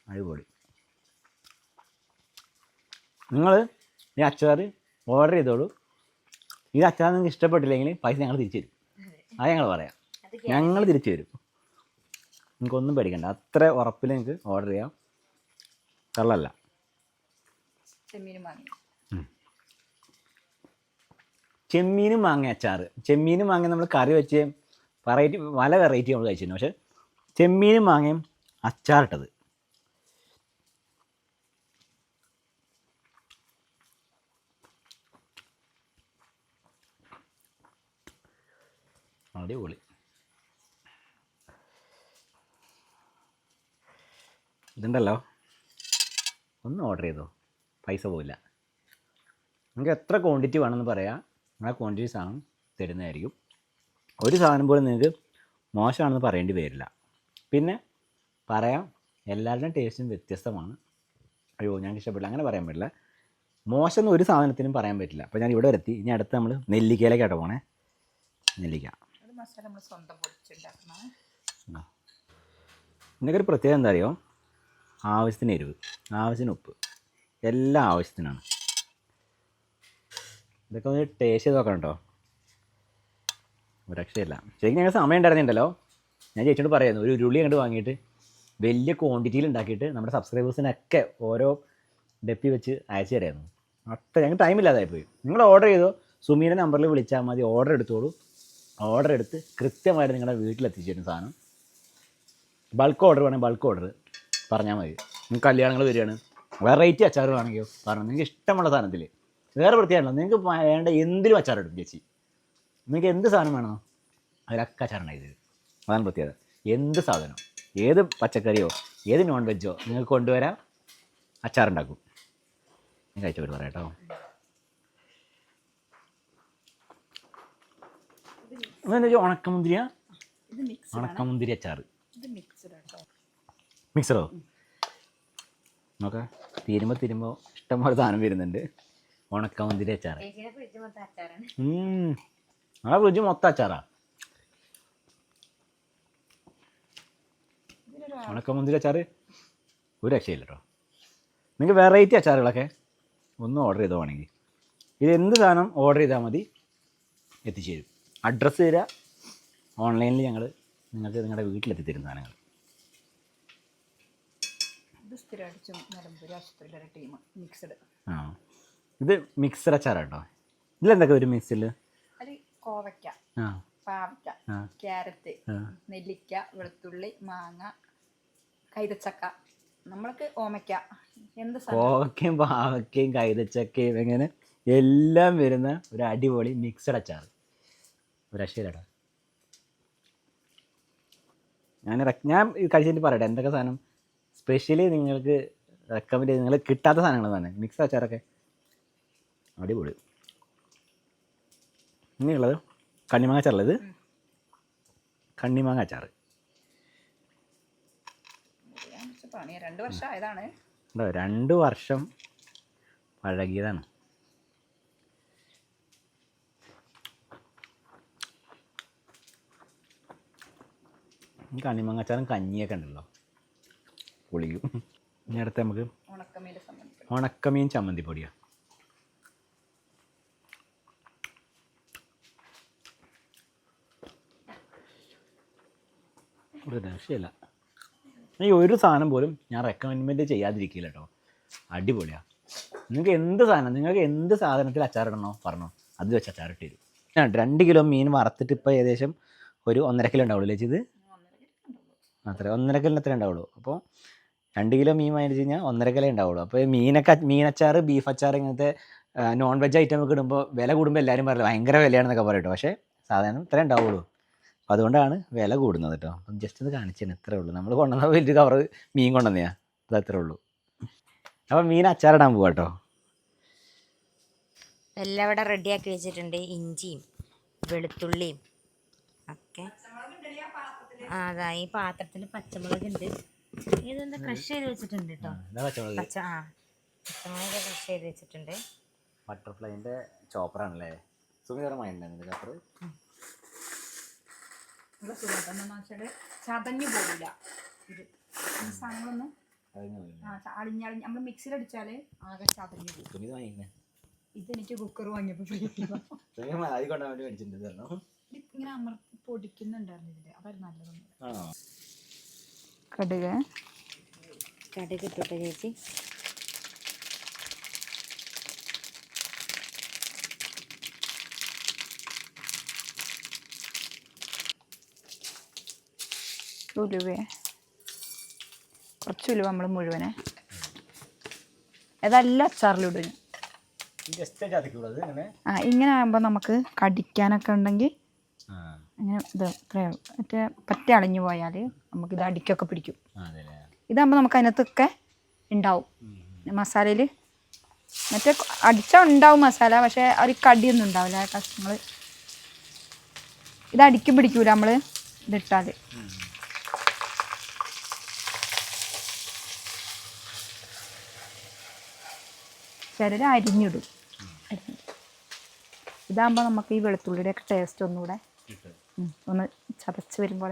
അടിപൊളി. നിങ്ങൾ ഈ അച്ചാർ ഓർഡർ ചെയ്തോളൂ. ഈ അച്ചാർ നിങ്ങൾക്ക് ഇഷ്ടപ്പെട്ടില്ലെങ്കിൽ പൈസ ഞങ്ങൾ തിരിച്ചു തരും. അത് ഞങ്ങൾ പറയാം, ഞങ്ങൾ തിരിച്ചു തരും. നിങ്ങൾക്കൊന്നും പേടിക്കണ്ട, അത്ര ഉറപ്പിൽ നിങ്ങൾക്ക് ഓർഡർ ചെയ്യാം. കള്ളല്ല. ചെമ്മീനും മാങ്ങ അച്ചാർ. ചെമ്മീനും മാങ്ങ നമ്മൾ കറി വെച്ച് പല വെറൈറ്റി നമ്മൾ കഴിച്ചിട്ടുണ്ട്. പക്ഷേ ചെമ്മീനും മാങ്ങയും അച്ചാറിട്ടത് അടിപൊളി. ഇതുണ്ടല്ലോ, ഒന്ന് ഓർഡർ ചെയ്തോ, പൈസ പോവില്ല. നിങ്ങൾക്ക് എത്ര ക്വാണ്ടിറ്റി വേണമെന്ന് പറയാം, ആ ക്വാണ്ടിറ്റി സാധനം തരുന്നതായിരിക്കും. ഒരു സാധനം പോലും നിങ്ങൾക്ക് മോശമാണെന്ന് പറയേണ്ടി വരില്ല. പിന്നെ പറയാം, എല്ലാവരുടെയും ടേസ്റ്റും വ്യത്യസ്തമാണ്. അയ്യോ ഞങ്ങൾക്ക് ഇഷ്ടപ്പെട്ടില്ല അങ്ങനെ പറയാൻ പറ്റില്ല. മോശം എന്ന് ഒരു സാധനത്തിനും പറയാൻ പറ്റില്ല. അപ്പോൾ ഞാൻ ഇവിടെ വരെത്തി. ഇനി അടുത്ത് നമ്മൾ നെല്ലിക്കയിലേക്കാട്ടോ പോണേ. നെല്ലിക്ക ഇതിനൊക്കെ ഒരു പ്രത്യേകത എന്താ അറിയോ? ആവശ്യത്തിന് എരിവ്, ആവശ്യത്തിന് ഉപ്പ്, എല്ലാം ആവശ്യത്തിനാണ്. ഇതൊക്കെ ഒന്ന് ടേസ്റ്റ് ചെയ്ത് നോക്കണം കേട്ടോ, ഒരു രക്ഷയില്ല. ശരിക്കും ഞങ്ങൾ സമയം ഉണ്ടായിരുന്നുണ്ടല്ലോ, ഞാൻ ചേച്ചിയോട് പറയായിരുന്നു ഒരു ഉരുളി അങ്ങോട്ട് വാങ്ങിയിട്ട് വലിയ ക്വാണ്ടിറ്റിയിൽ ഉണ്ടാക്കിയിട്ട് നമ്മുടെ സബ്സ്ക്രൈബേഴ്സിനൊക്കെ ഓരോ ഡെപ്പി വെച്ച് അയച്ചു തരായിരുന്നു. അത്ര ഞങ്ങൾക്ക് ടൈമില്ലാതായിപ്പോയി. നിങ്ങൾ ഓർഡർ ചെയ്തോ, സുമീൻ്റെ നമ്പറിൽ വിളിച്ചാൽ മതി, ഓർഡർ എടുത്തോളൂ. ഓർഡർ എടുത്ത് കൃത്യമായിട്ട് നിങ്ങളുടെ വീട്ടിലെത്തിച്ചു തരും സാധനം. ബൾക്ക് ഓർഡർ വേണമെങ്കിൽ ബൾക്ക് ഓർഡർ പറഞ്ഞാൽ മതി. നിങ്ങൾക്ക് കല്യാണങ്ങൾ വരികയാണ്, വെറൈറ്റി അച്ചാർ വേണമെങ്കിൽ പറഞ്ഞു. നിങ്ങൾക്ക് ഇഷ്ടമുള്ള സാധനത്തിൽ വേറെ പ്രത്യേകമല്ലോ, നിങ്ങൾക്ക് വേണ്ട എന്തിനും അച്ചാറിടും ചേച്ചി. നിങ്ങൾക്ക് എന്ത് സാധനം വേണോ അതിലൊക്കെ അച്ചാറുണ്ടായി തരും. അതാണ് പ്രത്യേകത. എന്ത് സാധനം, ഏത് പച്ചക്കറിയോ ഏത് നോൺ വെജോ നിങ്ങൾക്ക് കൊണ്ടുവരാം, അച്ചാറുണ്ടാക്കും. ഞാൻ കഴിച്ചവർ പറയാം കേട്ടോ. ഇതെന്താ ഉണക്കമുന്തിരിയാ? ഉണക്കമുന്തിരി അച്ചാർ മിക്സറോ? നോക്കാം, തീരുമ്പോൾ ഇഷ്ടംപോലെ സാധനം വരുന്നുണ്ട്. ഉണക്കമുന്തിരി അച്ചാർ. ആ ഫ്രിഡ്ജ് മൊത്തം അച്ചാറാ. ഉണക്കമുന്തിരി അച്ചാർ ഒരു രക്ഷയില്ല കേട്ടോ. നിങ്ങൾക്ക് വെറൈറ്റി അച്ചാറുകളൊക്കെ ഒന്ന് ഓർഡർ ചെയ്തോ വേണമെങ്കിൽ. ഇത് എന്ത് സാധനം ഓർഡർ ചെയ്താൽ മതി, എത്തിച്ചു തരും. അഡ്രസ്സ് തരിക, ഓൺലൈനിൽ ഞങ്ങൾ നിങ്ങൾക്ക് നിങ്ങളുടെ വീട്ടിലെത്തിത്തരും സാധനങ്ങൾ. ആ ഇത് മിക്സർ അച്ചാറാട്ടോ. ഇതിലെന്തൊക്കെ വരും മിക്സിൽ? കോവയ്ക്ക, പാവയ്ക്ക, ക്യാരറ്റ്, നെല്ലിക്ക, വെളുത്തുള്ളി, മാങ്ങ, കൈതച്ചക്ക, നമ്മൾക്ക് ഓമയ്ക്ക, എന്ത് കോവയ്ക്കയും പാവയ്ക്കയും കൈതച്ചക്കയും എങ്ങനെ എല്ലാം വരുന്ന ഒരു അടിപൊളി മിക്സഡ് അച്ചാർ. ഒരു രക്ഷയില്ലടാ. ഞാൻ കഴിച്ചിട്ട് പറയട്ടെ എന്തൊക്കെ സാധനം സ്പെഷ്യലി നിങ്ങൾക്ക് റെക്കമെൻഡ് ചെയ്ത് നിങ്ങൾ കിട്ടാത്ത സാധനങ്ങൾ തന്നെ. മിക്സ് അച്ചാറൊക്കെ അടിപൊളി. ഇനിയുള്ളത് കണ്ണിമാങ്ങ അച്ചാറല്ല, ഇത് കണ്ണിമാങ്ങ അച്ചാർ. 2 വർഷം ആയതാണ്. 2 വർഷം പഴകിയതാണ്. കണ്ണിമാങ്ങ അച്ചാറും കഞ്ഞിയൊക്കെ ഉണ്ടല്ലോ, പൊളിക്കും. ഇനി അടുത്ത് നമുക്ക് ഉണക്കമീൻ ചമ്മന്തി പൊടിയാണ്. ഒരു രക്ഷയില്ല. ഈ ഒരു സാധനം പോലും ഞാൻ റെക്കമെൻഡ് ചെയ്യാതിരിക്കില്ല കേട്ടോ. അടിപൊളിയാണ്. നിങ്ങൾക്ക് എന്ത് സാധനത്തിൽ അച്ചാറിടണോ പറഞ്ഞോ, അത് വെച്ച് അച്ചാറിട്ട് തരും. 2 കിലോ മീൻ വറുത്തിട്ട് ഇപ്പോൾ ഏകദേശം ഒരു 1.5 കിലോ ഉണ്ടാവുള്ളൂ ചേച്ചി. ഇത് അത്ര 1.5 കിലോന് അത്രേ ഉണ്ടാവുള്ളൂ. അപ്പോൾ 2 കിലോ മീൻ വാങ്ങിച്ച് കഴിഞ്ഞാൽ 1.5 കിലോ ഉണ്ടാവുള്ളൂ. അപ്പോൾ മീനച്ചാർ, ബീഫ് അച്ചാർ, ഇങ്ങനത്തെ നോൺ വെജ് ഐറ്റമൊക്കെ ഇടുമ്പോൾ വില കൂടുമ്പോൾ എല്ലാവരും പറയില്ല ഭയങ്കര വിലയാണെന്നൊക്കെ പറയട്ടോ. പക്ഷേ സാധാരണ ഇത്രേ ഉണ്ടാവുള്ളൂ. അപ്പോൾ അതുകൊണ്ടാണ് വില കൂടുന്നത് കേട്ടോ. അപ്പം ജസ്റ്റ് ഒന്ന് കാണിച്ചാണ്, ഇത്രേ ഉള്ളൂ. നമ്മൾ കൊണ്ടുവന്ന വലിയ കവറ് മീൻ കൊണ്ടുവന്നെയാ, അത് അത്രേ ഉള്ളൂ. അപ്പം മീൻ അച്ചാറിടാൻ പോവാ കേട്ടോ. എല്ലാം ഇവിടെ റെഡിയാക്കി വെച്ചിട്ടുണ്ട്. ഇഞ്ചിയും വെളുത്തുള്ളിയും ഒക്കെ. അതാ ഈ പാത്രത്തിൽ പച്ചമുളക് ഉണ്ട്. ഇതെന്താ ക്രഷ് ചെയ്ത് വെച്ചിട്ടുണ്ട് കേട്ടോ. പച്ചമുളക് ക്രഷ് ചെയ്ത് വെച്ചിട്ടുണ്ട്. ബട്ടർഫ്ലൈൻ്റെ ചോപ്പറാണല്ലേ? സുമി വേറെ മൈൻഡാണ് ചോപ്പർ. നല്ല സുഖം എന്താണെന്ന് വെച്ചാൽ ചതഞ്ഞു പോകില്ല. ഇത് ഈ സാധനങ്ങളൊന്നും അളിഞ്ഞളിഞ്ഞ് നമ്മൾ മിക്സിയിൽ അടിച്ചാൽ ആകെ ചതഞ്ഞു പോകും. സുമി വാങ്ങിക്കുന്നേ ഇതെനിക്ക് കുക്കർ വാങ്ങിയപ്പോൾ ഫ്രീ ആദ്യം കൊണ്ടാൻ വേണ്ടി മേടിച്ചിട്ടുണ്ട്. ഇങ്ങനെ അമർത്തി പൊടിക്കുന്നുണ്ടായിരുന്നു ഇതിൽ. അതായത് നല്ലതൊന്നും. കടുക് ഇട്ടോട്ടെ ചേച്ചി. ഉലുവ കുറച്ച് ഉലുവ നമ്മൾ മുഴുവനെ ഏതെല്ലാം അച്ചാറിലിടും. ഇങ്ങനെ ആകുമ്പോൾ നമുക്ക് കടിക്കാനൊക്കെ ഉണ്ടെങ്കിൽ അങ്ങനെ ഇത് മറ്റേ പറ്റ അളിഞ്ഞു പോയാൽ നമുക്കിത് അടിക്കൊക്കെ പിടിക്കും. ഇതാകുമ്പോൾ നമുക്ക് അതിനകത്തൊക്കെ ഉണ്ടാവും മസാലയിൽ. മറ്റേ അടിച്ചാൽ ഉണ്ടാവും മസാല, പക്ഷേ ഒരു കടിയൊന്നും ഉണ്ടാവില്ല കഷ്ണങ്ങൾ. ഇത് അടിക്ക് പിടിക്കൂല നമ്മൾ ഇതിട്ടാൽ. ചിലർ അരിഞ്ഞിടും. ഇതാകുമ്പോൾ നമുക്ക് ഈ വെളുത്തുള്ളിയുടെ ഒക്കെ ടേസ്റ്റ് ഒന്നുകൂടെ ഒന്ന് ചതച്ച് വരുമ്പോൾ.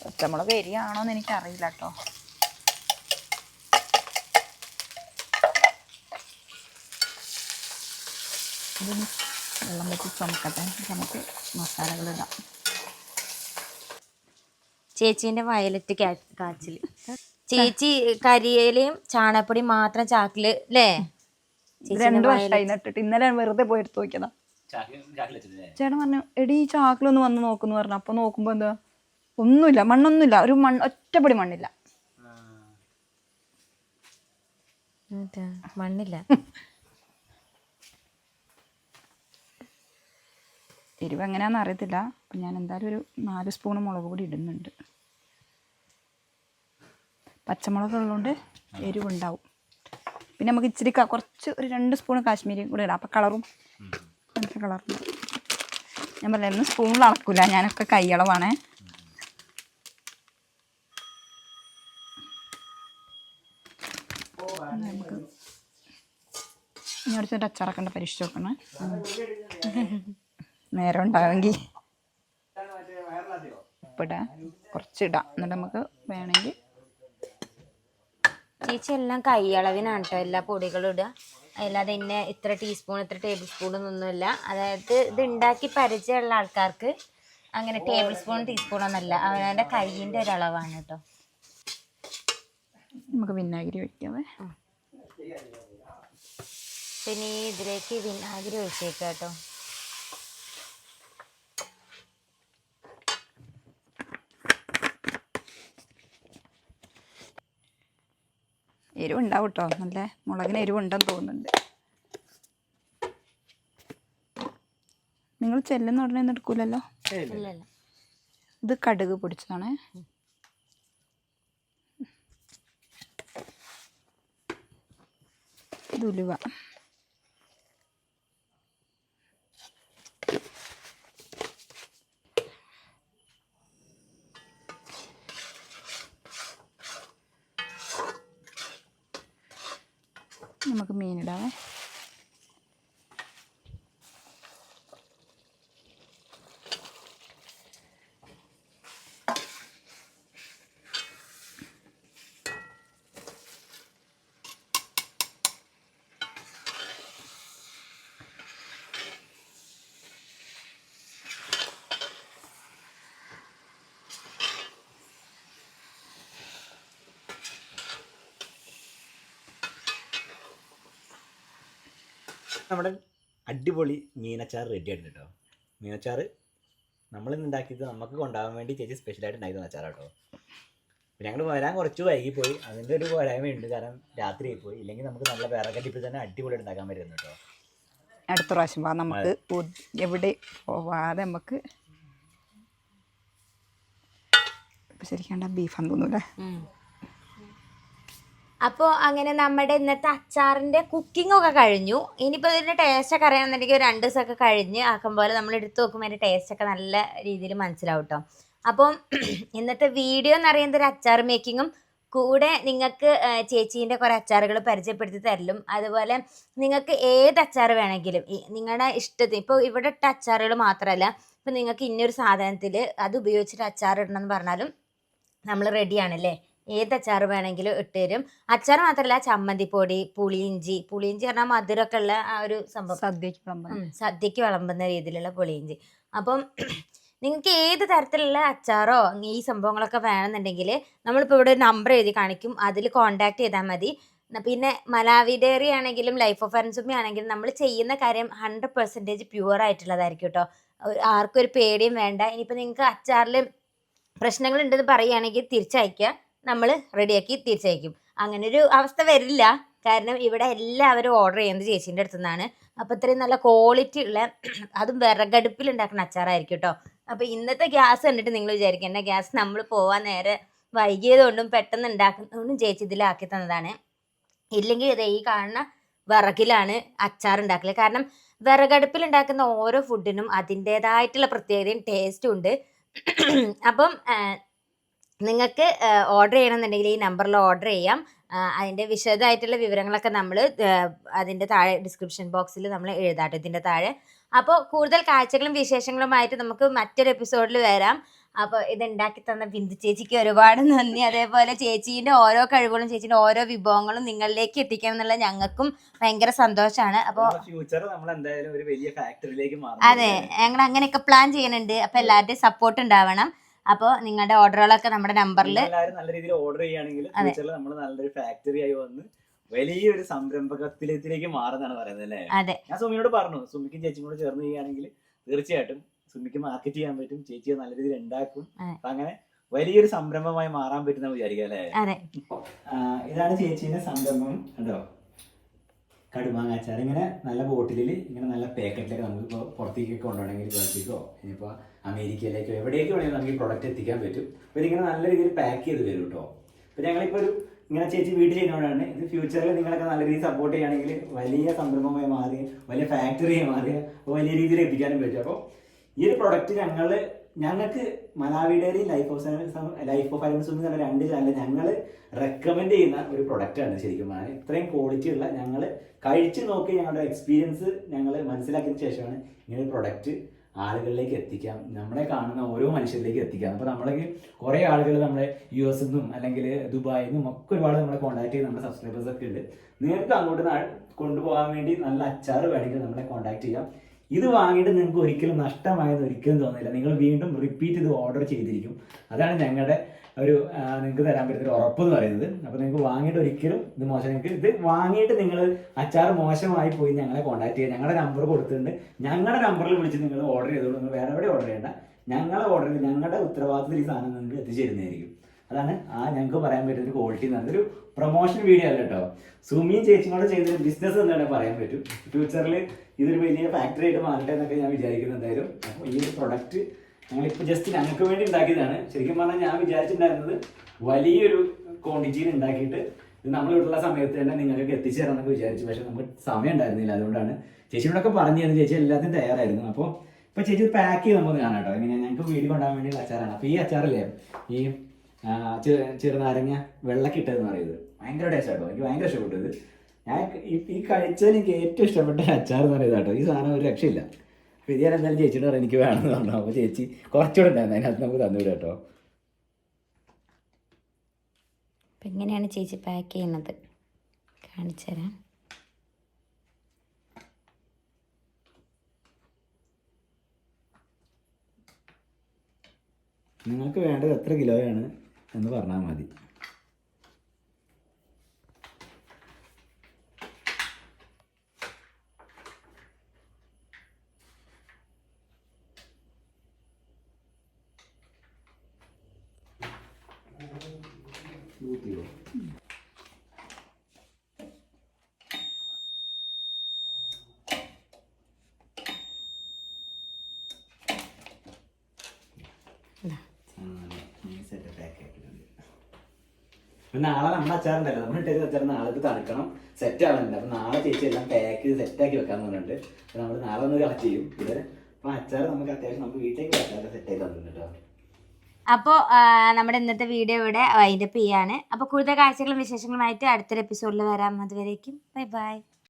പച്ചമുളക് എരിയാണോന്ന് എനിക്കറിയില്ല കേട്ടോ. ഇതിന് വെള്ളം വെച്ച് ചുമക്കട്ടെ, നമുക്ക് മസാലകളിടാം. ചേച്ചീൻ്റെ വയലറ്റ് കാച്ചിൽ. ചേച്ചി കരിയിലയും ചാണകപ്പൊടിയും മാത്രം ചാക്കില് അല്ലേ? 2 വർഷമായി നട്ടിട്ട്. ഇന്നലെ വെറുതെ പോയി എടുത്ത് നോക്കിയതാ. ചേട്ടൻ പറഞ്ഞു എടി ഈ ചാക്കിലൊന്ന് വന്ന് നോക്കുന്നു പറഞ്ഞു. അപ്പൊ നോക്കുമ്പോ എന്താ ഒന്നുമില്ല, മണ്ണൊന്നുമില്ല, ഒരു ഒറ്റപ്പടി മണ്ണില്ല. മണ്ണില്ല. എരിവ് എങ്ങനെയാണെന്ന് അറിയത്തില്ല. അപ്പം ഞാൻ എന്തായാലും ഒരു 4 സ്പൂൺ മുളക് പൊടി ഇടുന്നുണ്ട്. പച്ചമുളക് ഉള്ളതുകൊണ്ട് എരിവുണ്ടാവും. പിന്നെ നമുക്ക് ഇച്ചിരി കുറച്ച് ഒരു 2 സ്പൂൺ കാശ്മീരി കൂടെ ഇടാം. അപ്പം കളറും നല്ല കളറും. ഞാൻ പറയാം സ്പൂണിൽ അളക്കില്ല, ഞാനൊക്കെ കൈയളവാണേ. നമുക്ക് ഇനി അടിച്ചിട്ട് അച്ചാറൊക്കെ പരീക്ഷിച്ച് നോക്കണം. നേരം ഉണ്ടാവുമെങ്കിൽ ഉപ്പിടാം, കുറച്ചിടാം. എന്നിട്ട് നമുക്ക് വേണമെങ്കിൽ. ചേച്ചി എല്ലാം കൈയളവിനാണ് കേട്ടോ എല്ലാ പൊടികളും ഇടുക. അല്ലാതെ ഇന്നെ ഇത്ര ടീസ്പൂൺ ഇത്ര ടേബിൾ സ്പൂൺ എന്നൊന്നുമില്ല. അതായത് ഇത് ഉണ്ടാക്കി പരിചയമുള്ള ആൾക്കാർക്ക് അങ്ങനെ ടേബിൾ സ്പൂൺ ടീസ്പൂണൊന്നുമല്ല, അവനവൻ്റെ കയ്യിൻ്റെ ഒരളവാണ് കേട്ടോ. നമുക്ക് വിനാഗിരി ഒഴിക്കാവേ. പിന്നെ ഇതിലേക്ക് വിനാഗിരി ഒഴിച്ചേക്കാം കേട്ടോ. എരിവുണ്ടാവും കേട്ടോ, നല്ല മുളകിന് എരിവുണ്ടെന്ന് തോന്നുന്നുണ്ട്. നിങ്ങൾ ചെല്ലുന്ന ഉടനെ ഒന്നും എടുക്കൂലല്ലോ? ഇത് കടുക് പൊടിച്ചതാണ്. ഇത് ഉലുവ. നമുക്ക് മീനിടാവേ. നമ്മുടെ അടിപൊളി മീനച്ചാർ റെഡി ആയിട്ടുണ്ട് കേട്ടോ. മീനച്ചാർ നമ്മളിന്ന് ഉണ്ടാക്കിയത് നമുക്ക് കൊണ്ടുപോകാൻ വേണ്ടി ചേച്ചി സ്പെഷ്യലായിട്ട് ഉണ്ടാക്കുന്ന അച്ചാർ കേട്ടോ. പിന്നെ ഞങ്ങൾ വരാൻ കുറച്ച് വൈകിപ്പോയി, അതിൻ്റെ ഒരു പോരായ്മയുണ്ട്. കാരണം രാത്രി ആയിപ്പോയി. ഇല്ലെങ്കിൽ നമുക്ക് നല്ല വിറകടിപ്പിൽ തന്നെ അടിപൊളി ഉണ്ടാക്കാൻ പറ്റുന്നു കേട്ടോ. അടുത്ത പ്രാവശ്യം നമുക്ക് എവിടെ പോവാതെ നമുക്ക് ശരിക്കും ബീഫാന്ന് തോന്നൂല്ലേ. അപ്പോൾ അങ്ങനെ നമ്മുടെ ഇന്നത്തെ അച്ചാറിൻ്റെ കുക്കിംഗ് ഒക്കെ കഴിഞ്ഞു. ഇനിയിപ്പോൾ ഇതിൻ്റെ ടേസ്റ്റൊക്കെ അറിയാമെന്നുണ്ടെങ്കിൽ 2 ദിവസമൊക്കെ കഴിഞ്ഞ് ആക്കും പോലെ നമ്മൾ എടുത്ത് നോക്കുമ്പോൾ അതിൻ്റെ ടേസ്റ്റൊക്കെ നല്ല രീതിയിൽ മനസ്സിലാവും കേട്ടോ. അപ്പം ഇന്നത്തെ വീഡിയോ എന്ന് പറയുന്നത് ഒരു അച്ചാർ മേക്കിങ്ങും കൂടെ നിങ്ങൾക്ക് ചേച്ചീൻ്റെ കുറേ അച്ചാറുകൾ പരിചയപ്പെടുത്തി തരലും, അതുപോലെ നിങ്ങൾക്ക് ഏത് അച്ചാർ വേണമെങ്കിലും നിങ്ങളുടെ ഇഷ്ടത്തിന്, ഇപ്പോൾ ഇവിടെ ഇട്ട അച്ചാറുകൾ മാത്രമല്ല, ഇപ്പം നിങ്ങൾക്ക് ഇന്നൊരു സാധനത്തിൽ അത് ഉപയോഗിച്ചിട്ട് അച്ചാർ ഇടണം എന്ന് പറഞ്ഞാലും നമ്മൾ റെഡിയാണല്ലേ. ഏത് അച്ചാർ വേണമെങ്കിലും ഇട്ട് തരും. അച്ചാർ മാത്രമല്ല, ചമ്മന്തിപ്പൊടി, പുളിയിഞ്ചി പറഞ്ഞാൽ മധുരമൊക്കെ ഉള്ള ആ ഒരു സംഭവം, സദ്യക്ക് വിളമ്പുന്ന രീതിയിലുള്ള പുളിയിഞ്ചി. അപ്പം നിങ്ങൾക്ക് ഏത് തരത്തിലുള്ള അച്ചാറോ ഈ സംഭവങ്ങളൊക്കെ വേണമെന്നുണ്ടെങ്കിൽ നമ്മളിപ്പോൾ ഇവിടെ ഒരു നമ്പർ എഴുതി കാണിക്കും, അതിൽ കോൺടാക്ട് ചെയ്താൽ മതി. പിന്നെ മലാവി ഡയറി ആണെങ്കിലും ലൈഫ് ഓഫ് അരുൺസുമി ആണെങ്കിലും നമ്മൾ ചെയ്യുന്ന കാര്യം 100% പ്യുവർ ആയിട്ടുള്ളതായിരിക്കും കേട്ടോ. ആർക്കും ഒരു പേടിയും വേണ്ട. ഇനിയിപ്പോൾ നിങ്ങൾക്ക് അച്ചാറിൽ പ്രശ്നങ്ങളുണ്ടെന്ന് പറയുകയാണെങ്കിൽ തിരിച്ചയക്കുക, നമ്മൾ റെഡിയാക്കി തിരിച്ചയക്കും. അങ്ങനൊരു അവസ്ഥ വരില്ല, കാരണം ഇവിടെ എല്ലാവരും ഓർഡർ ചെയ്യുന്നത് ചേച്ചീൻ്റെ അടുത്തു നിന്നാണ്. അപ്പോൾ ഇത്രയും നല്ല ക്വാളിറ്റി ഉള്ള, അതും വിറകടുപ്പിൽ ഉണ്ടാക്കുന്ന അച്ചാറായിരിക്കും കേട്ടോ. അപ്പോൾ ഇന്നത്തെ ഗ്യാസ് കണ്ടിട്ട് നിങ്ങൾ വിചാരിക്കേണ്ട, ഗ്യാസ് നമ്മൾ പോവാൻ നേരെ വൈകിയതുകൊണ്ടും പെട്ടെന്ന് ഉണ്ടാക്കുന്നതുകൊണ്ടും ചേച്ചി ഇതിലാക്കി തന്നതാണ്. ഇല്ലെങ്കിൽ ഇത് ഈ കാണുന്ന വിറകിലാണ് അച്ചാർ ഉണ്ടാക്കല്. കാരണം വിറകടുപ്പിൽ ഉണ്ടാക്കുന്ന ഓരോ ഫുഡിനും അതിൻ്റേതായിട്ടുള്ള പ്രത്യേകതയും ടേസ്റ്റും ഉണ്ട്. അപ്പം നിങ്ങൾക്ക് ഓർഡർ ചെയ്യണമെന്നുണ്ടെങ്കിൽ ഈ നമ്പറിൽ ഓർഡർ ചെയ്യാം. അതിൻ്റെ വിശദമായിട്ടുള്ള വിവരങ്ങളൊക്കെ നമ്മൾ അതിൻ്റെ താഴെ ഡിസ്ക്രിപ്ഷൻ ബോക്സിൽ നമ്മൾ എഴുതാട്ടോ, ഇതിൻ്റെ താഴെ. അപ്പോൾ കൂടുതൽ കാഴ്ചകളും വിശേഷങ്ങളുമായിട്ട് നമുക്ക് മറ്റൊരു എപ്പിസോഡിൽ വരാം. അപ്പോൾ ഇത് ഉണ്ടാക്കി തന്ന ബിന്ദു ചേച്ചിക്ക് ഒരുപാട് നന്ദി. അതേപോലെ ചേച്ചീൻ്റെ ഓരോ കഴിവുകളും ചേച്ചീൻ്റെ ഓരോ വിഭവങ്ങളും നിങ്ങളിലേക്ക് എത്തിക്കണം എന്നുള്ള ഞങ്ങൾക്കും ഭയങ്കര സന്തോഷമാണ്. അപ്പോൾ അതെ, ഞങ്ങൾ അങ്ങനെയൊക്കെ പ്ലാൻ ചെയ്യുന്നുണ്ട്. അപ്പോൾ എല്ലാവരുടെയും സപ്പോർട്ട് ഉണ്ടാവണം. അപ്പോൾ നിങ്ങളുടെ ഓർഡറുകളൊക്കെ നമ്മുടെ നമ്പറിൽ നല്ല രീതിയിൽ ഓർഡർ ചെയ്യുകയാണെങ്കിൽ നമ്മൾ നല്ലൊരു ഫാക്ടറി ആയി വന്ന് വലിയൊരു സംരംഭകത്തിലേക്ക് മാറുന്നതാണ് പറയുന്നത് അല്ലേ. അതെ, ഞാൻ സുമിയോട് പറഞ്ഞു, സുമിക്കും ചേച്ചിയും കൂടെ ചേർന്ന് ചെയ്യുകയാണെങ്കിൽ തീർച്ചയായിട്ടും സുമിക്ക് മാർക്കറ്റ് ചെയ്യാൻ പറ്റും, ചേച്ചിയെ നല്ല രീതിയിൽ ഉണ്ടാക്കും. അങ്ങനെ വലിയൊരു സംരംഭമായി മാറാൻ പറ്റുന്ന വിചാരിക്കാം അല്ലേ. ഇതാണ് ചേച്ചീന്റെ സംരംഭം കേട്ടോ, കടുമാങ്ങാച്ചാർ. ഇങ്ങനെ നല്ല ബോട്ടിലിൽ ഇങ്ങനെ നല്ല പാക്കറ്റിലൊക്കെ നമുക്കിപ്പോൾ പുറത്തേക്കൊക്കെ കൊണ്ടുപോകണമെങ്കിൽ, ഗൾഫിലേക്കോ ഇനിയിപ്പോൾ അമേരിക്കയിലേക്കോ എവിടേക്ക് വേണമെങ്കിൽ നമുക്ക് ഈ പ്രൊഡക്റ്റ് എത്തിക്കാൻ പറ്റും. അപ്പോൾ ഇതിങ്ങനെ നല്ല രീതിയിൽ പാക്ക് ചെയ്ത് വരും കേട്ടോ. അപ്പോൾ ഞങ്ങളിപ്പോൾ ഒരു ഇങ്ങനെ ചേച്ചി വീട്ടിൽ ചെയ്യുന്നതുകൊണ്ടാണ് ഇത് ഫ്യൂച്ചറിൽ നിങ്ങളൊക്കെ നല്ല രീതിയിൽ സപ്പോർട്ട് ചെയ്യുകയാണെങ്കിൽ വലിയ സംരംഭമായി മാറി, വലിയ ഫാക്ടറിയായി മാറി വലിയ രീതിയിൽ എത്തിക്കാനും പറ്റും. അപ്പോൾ ഈ ഒരു പ്രൊഡക്റ്റ് ഞങ്ങൾക്ക് മലാവി ഡയറി ലൈഫ് ഓഫ് അരുൺസുമി എന്ന 2 ചാനൽ ഞങ്ങൾ റെക്കമെൻഡ് ചെയ്യുന്ന ഒരു പ്രൊഡക്റ്റാണ്. ശരിക്കും ഇത്രയും ക്വാളിറ്റി ഉള്ള, ഞങ്ങൾ കഴിച്ച് നോക്കി ഞങ്ങളുടെ എക്സ്പീരിയൻസ് ഞങ്ങൾ മനസ്സിലാക്കിയതിന് ശേഷമാണ് ഇങ്ങനെ ഒരു പ്രൊഡക്റ്റ് ആളുകളിലേക്ക് എത്തിക്കാം, നമ്മളെ കാണുന്ന ഓരോ മനുഷ്യരിലേക്ക് എത്തിക്കാം. അപ്പോൾ നമ്മളേക്ക് കുറേ ആളുകൾ നമ്മളെ US നിന്നും അല്ലെങ്കിൽ ദുബായിൽ നിന്നും ഒക്കെ ഒരുപാട് നമ്മളെ കോൺടാക്ട് ചെയ്ത് നമ്മുടെ സബ്സ്ക്രൈബേഴ്സ് ഒക്കെ ഉണ്ട്. നിങ്ങൾക്ക് അങ്ങോട്ട് കൊണ്ടുപോകാൻ വേണ്ടി നല്ല അച്ചാർ വേണമെങ്കിൽ നമ്മളെ കോൺടാക്ട് ചെയ്യാം. ഇത് വാങ്ങിയിട്ട് നിങ്ങൾക്ക് ഒരിക്കലും നഷ്ടമായെന്ന് ഒരിക്കലും തോന്നില്ല, നിങ്ങൾ വീണ്ടും റിപ്പീറ്റ് ചെയ്ത് ഓർഡർ ചെയ്തിരിക്കും. അതാണ് ഞങ്ങളുടെ ഒരു നിങ്ങൾക്ക് തരാൻ പറ്റുന്ന ഒരു ഉറപ്പ് എന്ന് പറയുന്നത്. അപ്പോൾ നിങ്ങൾക്ക് വാങ്ങിയിട്ട് ഒരിക്കലും ഇത് മോശം, നിങ്ങൾക്ക് ഇത് വാങ്ങിയിട്ട് നിങ്ങൾ അച്ചാർ മോശമായി പോയി ഞങ്ങളെ കോൺടാക്ട് ചെയ്യുക. ഞങ്ങളുടെ നമ്പർ കൊടുത്തിട്ടുണ്ട്, ഞങ്ങളുടെ നമ്പറിൽ വിളിച്ച് നിങ്ങൾ ഓർഡർ ചെയ്തോളൂ. നിങ്ങൾ വേറെ എവിടെ ഓർഡർ ചെയ്യേണ്ട, ഞങ്ങളെ ഓർഡർ ചെയ്ത് ഞങ്ങളുടെ ഉത്തരവാദിത്തത്തിൽ ഈ സാധനം നിങ്ങൾക്ക് എത്തിച്ചേരുന്നതായിരിക്കും. അതാണ് ഞങ്ങൾക്ക് പറയാൻ പറ്റുന്ന ഒരു ക്വാളിറ്റി എന്ന് പറയുന്നത്. ഒരു പ്രൊമോഷൻ വീഡിയോ അല്ല കേട്ടോ, സുമിയും ചേച്ചിയും കൂടെ ചെയ്തൊരു ബിസിനസ് എന്നാണ് പറയാൻ പറ്റും. ഫ്യൂച്ചറിൽ ഇതൊരു വലിയ ഫാക്ടറി ആയിട്ട് മാറട്ടെ എന്നൊക്കെ ഞാൻ വിചാരിക്കുന്നു എന്തായാലും. അപ്പോൾ ഈ ഒരു പ്രൊഡക്റ്റ് ഞങ്ങളിപ്പോൾ ജസ്റ്റ് ഞങ്ങൾക്ക് വേണ്ടി ഉണ്ടാക്കിയതാണ്. ശരിക്കും പറഞ്ഞാൽ ഞാൻ വിചാരിച്ചിട്ടുണ്ടായിരുന്നത് വലിയൊരു ക്വാണ്ടിറ്റിയിൽ ഉണ്ടാക്കിയിട്ട് ഇത് നമ്മളിവിടുള്ള സമയത്ത് തന്നെ നിങ്ങൾക്ക് എത്തിച്ചു തരാമെന്നൊക്കെ വിചാരിച്ചു. പക്ഷേ നമുക്ക് സമയം ഉണ്ടായിരുന്നില്ല, അതുകൊണ്ടാണ് ചേച്ചിയോടൊക്കെ പറഞ്ഞു തരുന്നത്. ചേച്ചി എല്ലാത്തിനും തയ്യാറായിരുന്നു. അപ്പോൾ ഇപ്പോൾ ചേച്ചി പാക്ക് ചെയ്ത് നമുക്ക് കാണാം കേട്ടോ. ഇങ്ങനെ ഞങ്ങൾക്ക് വീഡിയോ കൊണ്ടുപോകാൻ വേണ്ടിയുള്ള അച്ചാറാണ്. അപ്പോൾ ഈ അച്ചാറല്ലേ ഈ ചെറുനാരങ്ങ വെള്ളക്കിട്ടതെന്ന് പറയുന്നത് ഭയങ്കര ടേസ്റ്റ് ആട്ടോ, എനിക്ക് ഭയങ്കര ഇഷ്ടപ്പെട്ടത്. ഞാൻ ഈ കഴിച്ചതിൽ എനിക്ക് ഏറ്റവും ഇഷ്ടപ്പെട്ട അച്ചാർ എന്ന് പറയുന്നത് കേട്ടോ. ഈ സാധനം ഒരു രക്ഷയില്ല. അപ്പോൾ ഇത് ഞാൻ എന്തായാലും ചേച്ചിയോട് പറയാം എനിക്ക് വേണമെന്ന് പറഞ്ഞു. അപ്പോൾ ചേച്ചി കുറച്ചുകൂടെ ഉണ്ടായിരുന്നു, അതിനകത്ത് നമുക്ക് തന്നുവിടും കേട്ടോ. അപ്പം ഇങ്ങനെയാണ് ചേച്ചി പാക്ക് ചെയ്യുന്നത്, കാണിച്ചു തരാം. നിങ്ങൾക്ക് വേണ്ടത് എത്ര കിലോയാണ് എന്ന് പറഞ്ഞാൽ മതി. നാളെ നമ്മുടെ അച്ചാറുണ്ടല്ലോ, നമ്മൾ ഇട്ടേക്ക് അച്ചാർ നാളെ തണുക്കണം, സെറ്റ് ആവുന്നുണ്ട്. അപ്പം നാളെ ചേച്ചി എല്ലാം പാക്ക് ചെയ്ത് സെറ്റാക്കി വെക്കാന്ന് പറഞ്ഞിട്ടുണ്ട്. അപ്പം നമ്മൾ നാളെ ഒന്ന് കളക്ട് ചെയ്യും ഇത്. അപ്പം അച്ചാർ നമുക്ക് അത്യാവശ്യം നമുക്ക് വീട്ടിലേക്ക് അച്ചാർ സെറ്റാക്കി തന്നിട്ടുണ്ട് കേട്ടോ. അപ്പോൾ നമ്മുടെ ഇന്നത്തെ വീഡിയോ ഇവിടെ വൈൻഡപ്പ് ചെയ്യാണ്. അപ്പോൾ കൂടുതൽ കാഴ്ചകളും വിശേഷങ്ങളുമായിട്ട് അടുത്തൊരു എപ്പിസോഡിൽ വരാം. അതുവരേക്കും ബൈ ബൈ.